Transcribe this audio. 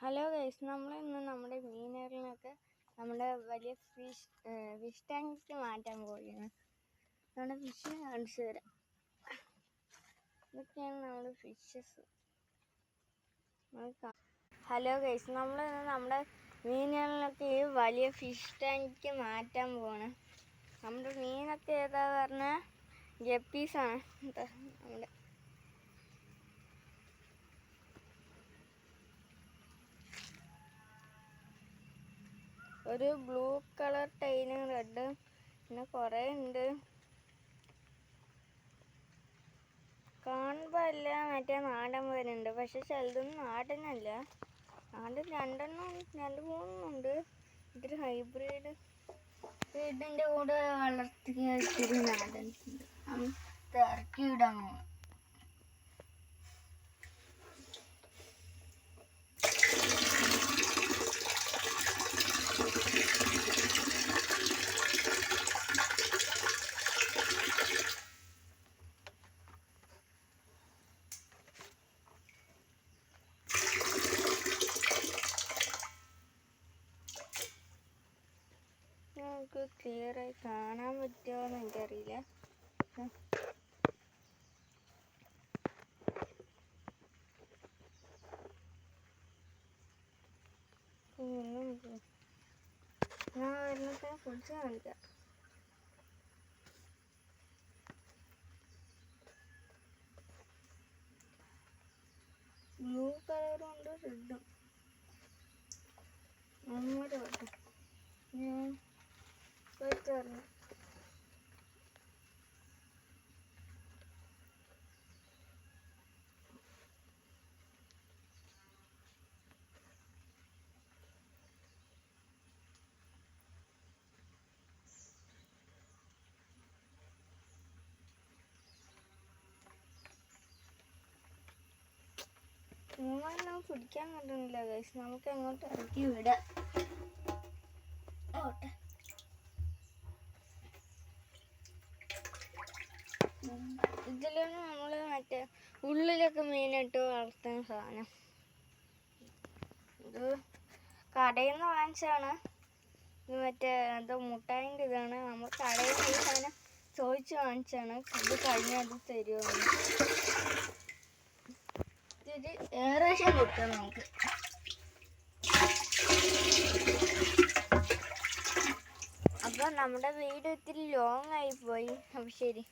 Hello guys, നമ്മളിന്ന് നമ്മുടെ മീനുകളിലൊക്കെ നമ്മുടെ വലിയ ഫിഷ് ടാങ്കിക്ക് മാറ്റാൻ പോവുകയാണ്. നമ്മുടെ ഫിഷ് കാണിച്ചു തരാം. ഇതൊക്കെയാണ് നമ്മുടെ ഫിഷസ്. ഹലോ ഗൈസ്, നമ്മളിന്ന് നമ്മുടെ മീനുകളിലൊക്കെ ഈ വലിയ ഫിഷ് ടാങ്കിക്ക് മാറ്റാൻ പോവാണ്. നമ്മുടെ മീനൊക്കെ ഏതാ പറഞ്ഞാൽ ഗപ്പീസാണ്. നമ്മുടെ ഒരു ബ്ലൂ കളർ ടൈന്, റെഡ്, പിന്നെ കുറേ ഉണ്ട്. കാണുമ്പോൾ എല്ലാം മറ്റേ നാടൻ വരുന്നുണ്ട്, പക്ഷെ ചിലതൊന്നും നാടനല്ല. നാടൻ രണ്ട് മൂന്നെണ്ണമുണ്ട്. ഇതൊരു ഹൈബ്രിഡ് ഇതിൻ്റെ കൂടെ വളർത്തിയ ഇത്തിരി നാടൻ ഇറക്കി വിടാൻ പോകും. നമുക്ക് ക്ലിയറായി കാണാൻ പറ്റുമോയെന്ന് എനിക്കറിയില്ല. ഞാൻ വരുന്നതിനെ കുറിച്ച് കാണിക്കാം. ബ്ലൂ കളറും ഉണ്ട്, റെഡും. നമ്മുടെ ഞാൻ പോയിട്ടറിഞ്ഞു. മൂന്നെണ്ണം പിടിക്കാൻ കിട്ടുന്നില്ല ഗൈസ്. നമുക്ക് അങ്ങോട്ട് ഇറക്കി വിടാം. ഓട്ടെ, ഇതിലാണ് നമ്മൾ മറ്റേ ഉള്ളിലൊക്കെ മീനിട്ട് വളർത്തുന്ന സാധനം. ഇത് കടയിൽ നിന്ന് വാങ്ങിച്ചാണ്. ഇത് മറ്റേ എന്തോ മുട്ടായിൻ്റെ ഇതാണ്. നമ്മൾ കടയിൽ നിന്ന് ഈ സാധനം ചോദിച്ച് വാങ്ങിച്ചാണ്. ഇത് കഴിഞ്ഞാൽ അത് തരുമോ. ഇത് ഏകദേശം കൊടുക്കാം നമുക്ക്. അപ്പോൾ നമ്മുടെ വീഡിയോ ഇത്തിരി ലോങ് ആയിപ്പോയി. അപ്പോൾ ശരി.